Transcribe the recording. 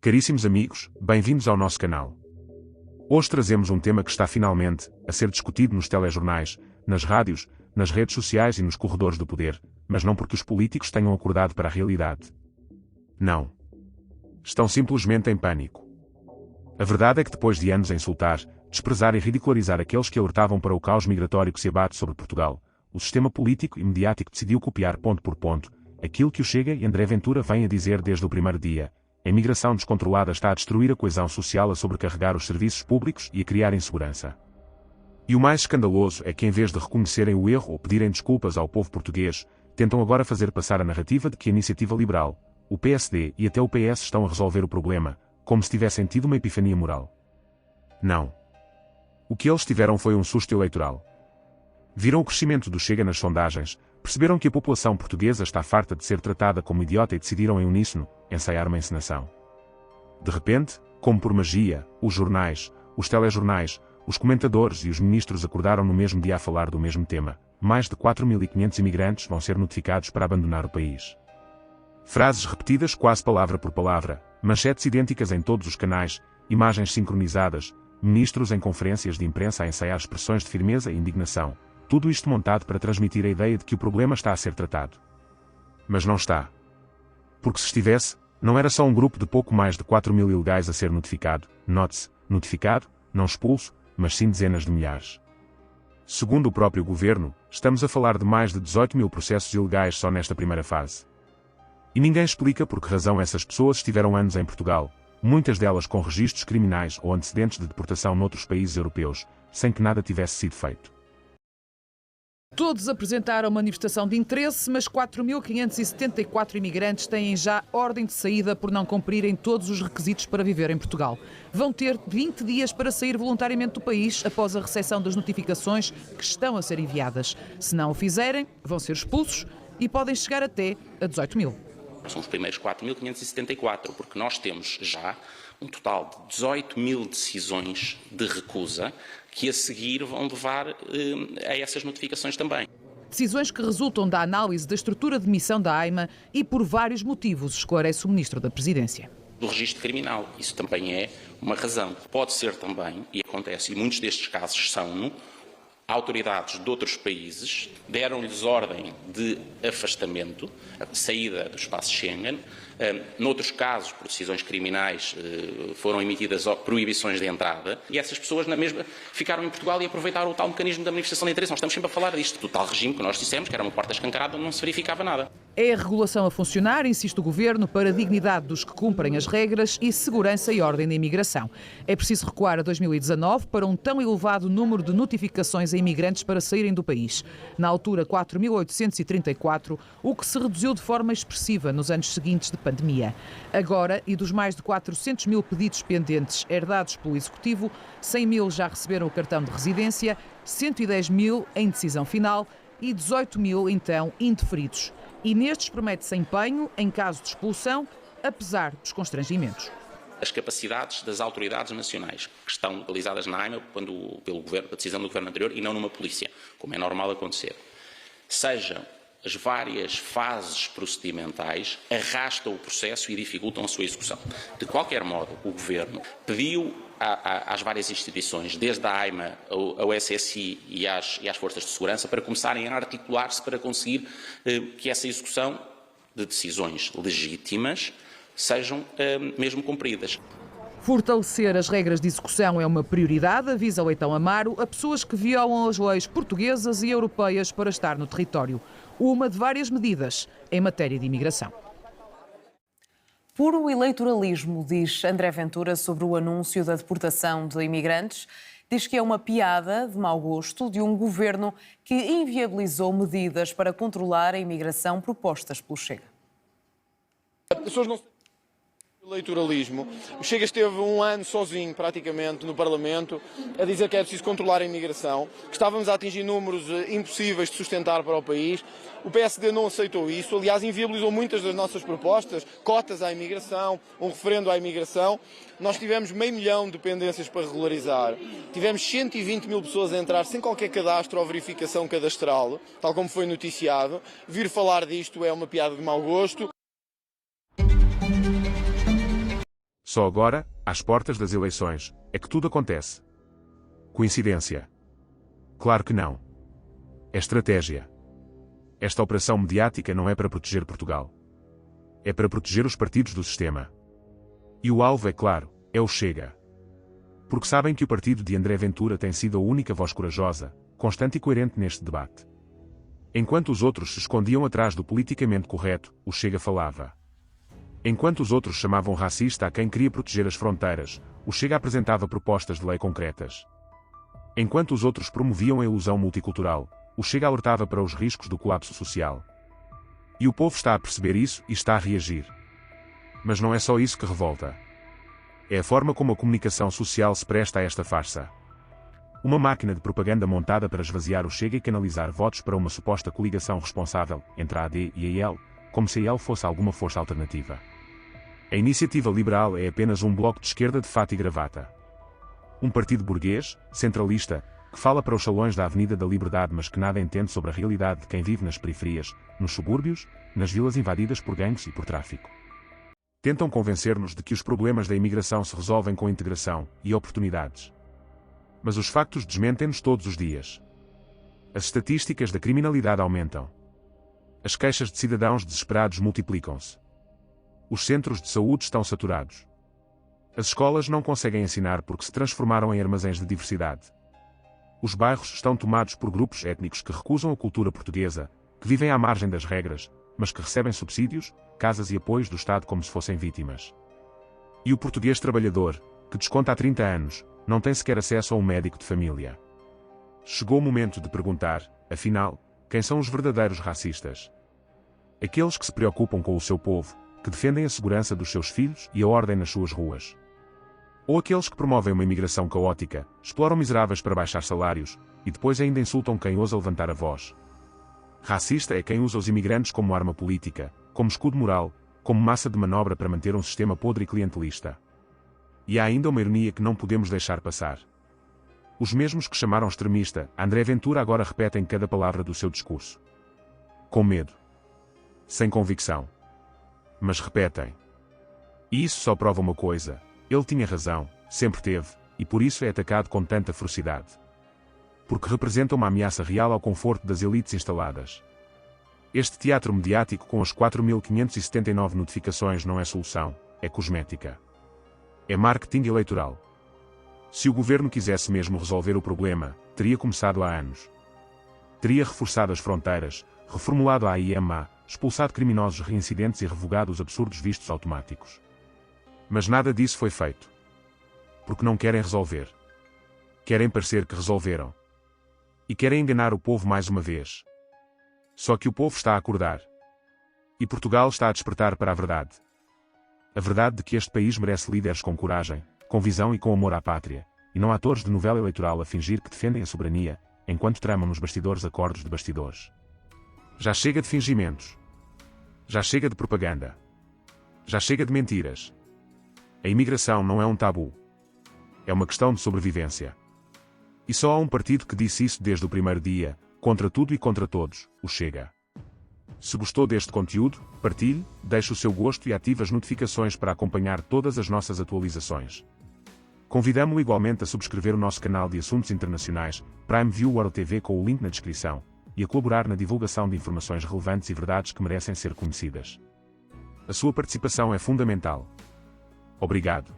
Caríssimos amigos, bem-vindos ao nosso canal. Hoje trazemos um tema que está finalmente a ser discutido nos telejornais, nas rádios, nas redes sociais e nos corredores do poder, mas não porque os políticos tenham acordado para a realidade. Não. Estão simplesmente em pânico. A verdade é que depois de anos a insultar, desprezar e ridicularizar aqueles que alertavam para o caos migratório que se abate sobre Portugal, o sistema político e mediático decidiu copiar ponto por ponto aquilo que o Chega e André Ventura vêm a dizer desde o primeiro dia. A imigração descontrolada está a destruir a coesão social, a sobrecarregar os serviços públicos e a criar insegurança. E o mais escandaloso é que, em vez de reconhecerem o erro ou pedirem desculpas ao povo português, tentam agora fazer passar a narrativa de que a Iniciativa Liberal, o PSD e até o PS estão a resolver o problema, como se tivessem tido uma epifania moral. Não. O que eles tiveram foi um susto eleitoral. Viram o crescimento do Chega nas sondagens, perceberam que a população portuguesa está farta de ser tratada como idiota e decidiram em uníssono ensaiar uma encenação. De repente, como por magia, os jornais, os telejornais, os comentadores e os ministros acordaram no mesmo dia a falar do mesmo tema. Mais de 4.500 imigrantes vão ser notificados para abandonar o país. Frases repetidas quase palavra por palavra, manchetes idênticas em todos os canais, imagens sincronizadas, ministros em conferências de imprensa a ensaiar expressões de firmeza e indignação. Tudo isto montado para transmitir a ideia de que o problema está a ser tratado. Mas não está. Porque se estivesse, não era só um grupo de pouco mais de 4.000 ilegais a ser notificado, note-se, notificado, não expulso, mas sim dezenas de milhares. Segundo o próprio governo, estamos a falar de mais de 18.000 processos ilegais só nesta primeira fase. E ninguém explica por que razão essas pessoas estiveram anos em Portugal, muitas delas com registros criminais ou antecedentes de deportação noutros países europeus, sem que nada tivesse sido feito. Todos apresentaram manifestação de interesse, mas 4.574 imigrantes têm já ordem de saída por não cumprirem todos os requisitos para viver em Portugal. Vão ter 20 dias para sair voluntariamente do país após a recepção das notificações que estão a ser enviadas. Se não o fizerem, vão ser expulsos e podem chegar até a 18.000. São os primeiros 4.574, porque nós temos já um total de 18.000 decisões de recusa que a seguir vão levar a essas notificações também. Decisões que resultam da análise da estrutura de missão da AIMA e por vários motivos, esclarece o Ministro da Presidência. Do registro criminal, isso também é uma razão. Pode ser também, e acontece, e muitos destes casos são, autoridades de outros países deram-lhes ordem de afastamento, saída do espaço Schengen. Noutros casos, por decisões criminais, foram emitidas proibições de entrada e essas pessoas na mesma ficaram em Portugal e aproveitaram o tal mecanismo da manifestação de interesse. Nós estamos sempre a falar disto, do tal regime que nós dissemos que era uma porta escancarada onde não se verificava nada. É a regulação a funcionar, insiste o Governo, para a dignidade dos que cumprem as regras e segurança e ordem da imigração. É preciso recuar a 2019 para um tão elevado número de notificações a imigrantes para saírem do país. Na altura, 4.834, o que se reduziu de forma expressiva nos anos seguintes de pandemia. Agora, e dos mais de 400.000 pedidos pendentes herdados pelo Executivo, 100.000 já receberam o cartão de residência, 110.000 em decisão final e 18.000, então, indeferidos. E nestes promete-se empenho em caso de expulsão, apesar dos constrangimentos. As capacidades das autoridades nacionais, que estão localizadas na AIMA pela decisão do governo anterior e não numa polícia, como é normal acontecer. Sejam as várias fases procedimentais, arrastam o processo e dificultam a sua execução. De qualquer modo, o governo pediu às várias instituições, desde a AIMA, ao SSI e às forças de segurança, para começarem a articular-se para conseguir que essa execução de decisões legítimas sejam mesmo cumpridas. Fortalecer as regras de execução é uma prioridade, avisa Leitão Amaro, a pessoas que violam as leis portuguesas e europeias para estar no território. Uma de várias medidas em matéria de imigração. Puro eleitoralismo, diz André Ventura sobre o anúncio da deportação de imigrantes. Diz que é uma piada de mau gosto de um governo que inviabilizou medidas para controlar a imigração propostas pelo Chega. As pessoas não eleitoralismo. O Chega esteve um ano sozinho, praticamente, no Parlamento, a dizer que é preciso controlar a imigração, que estávamos a atingir números impossíveis de sustentar para o país. O PSD não aceitou isso, aliás, inviabilizou muitas das nossas propostas, cotas à imigração, um referendo à imigração. Nós tivemos 500 mil dependências para regularizar, tivemos 120.000 pessoas a entrar sem qualquer cadastro ou verificação cadastral, tal como foi noticiado. Vir falar disto é uma piada de mau gosto. Só agora, às portas das eleições, é que tudo acontece. Coincidência? Claro que não. É estratégia. Esta operação mediática não é para proteger Portugal. É para proteger os partidos do sistema. E o alvo, é claro, é o Chega. Porque sabem que o partido de André Ventura tem sido a única voz corajosa, constante e coerente neste debate. Enquanto os outros se escondiam atrás do politicamente correto, o Chega falava. Enquanto os outros chamavam racista a quem queria proteger as fronteiras, o Chega apresentava propostas de lei concretas. Enquanto os outros promoviam a ilusão multicultural, o Chega alertava para os riscos do colapso social. E o povo está a perceber isso e está a reagir. Mas não é só isso que revolta. É a forma como a comunicação social se presta a esta farsa. Uma máquina de propaganda montada para esvaziar o Chega e canalizar votos para uma suposta coligação responsável entre a AD e a IL, como se a IL fosse alguma força alternativa. A Iniciativa Liberal é apenas um bloco de esquerda de fato e gravata. Um partido burguês, centralista, que fala para os salões da Avenida da Liberdade mas que nada entende sobre a realidade de quem vive nas periferias, nos subúrbios, nas vilas invadidas por gangues e por tráfico. Tentam convencer-nos de que os problemas da imigração se resolvem com integração e oportunidades. Mas os factos desmentem-nos todos os dias. As estatísticas da criminalidade aumentam. As queixas de cidadãos desesperados multiplicam-se. Os centros de saúde estão saturados. As escolas não conseguem ensinar porque se transformaram em armazéns de diversidade. Os bairros estão tomados por grupos étnicos que recusam a cultura portuguesa, que vivem à margem das regras, mas que recebem subsídios, casas e apoios do Estado como se fossem vítimas. E o português trabalhador, que desconta há 30 anos, não tem sequer acesso a um médico de família. Chegou o momento de perguntar, afinal, quem são os verdadeiros racistas? Aqueles que se preocupam com o seu povo, que defendem a segurança dos seus filhos e a ordem nas suas ruas. Ou aqueles que promovem uma imigração caótica, exploram miseráveis para baixar salários, e depois ainda insultam quem ousa levantar a voz. Racista é quem usa os imigrantes como arma política, como escudo moral, como massa de manobra para manter um sistema podre e clientelista. E há ainda uma ironia que não podemos deixar passar. Os mesmos que chamaram extremista, André Ventura agora repetem cada palavra do seu discurso. Com medo. Sem convicção. Mas repetem. E isso só prova uma coisa. Ele tinha razão, sempre teve, e por isso é atacado com tanta ferocidade. Porque representa uma ameaça real ao conforto das elites instaladas. Este teatro mediático com as 4.579 notificações não é solução, é cosmética. É marketing eleitoral. Se o governo quisesse mesmo resolver o problema, teria começado há anos. Teria reforçado as fronteiras, reformulado a AIMA, expulsado criminosos reincidentes e revogado os absurdos vistos automáticos. Mas nada disso foi feito. Porque não querem resolver. Querem parecer que resolveram. E querem enganar o povo mais uma vez. Só que o povo está a acordar. E Portugal está a despertar para a verdade. A verdade de que este país merece líderes com coragem, com visão e com amor à pátria, e não atores de novela eleitoral a fingir que defendem a soberania, enquanto tramam nos bastidores acordos de bastidores. Já chega de fingimentos. Já chega de propaganda. Já chega de mentiras. A imigração não é um tabu. É uma questão de sobrevivência. E só há um partido que disse isso desde o primeiro dia, contra tudo e contra todos, o Chega. Se gostou deste conteúdo, partilhe, deixe o seu gosto e ative as notificações para acompanhar todas as nossas atualizações. Convidamo-lo igualmente a subscrever o nosso canal de assuntos internacionais, Prime View World TV com o link na descrição, e a colaborar na divulgação de informações relevantes e verdades que merecem ser conhecidas. A sua participação é fundamental. Obrigado.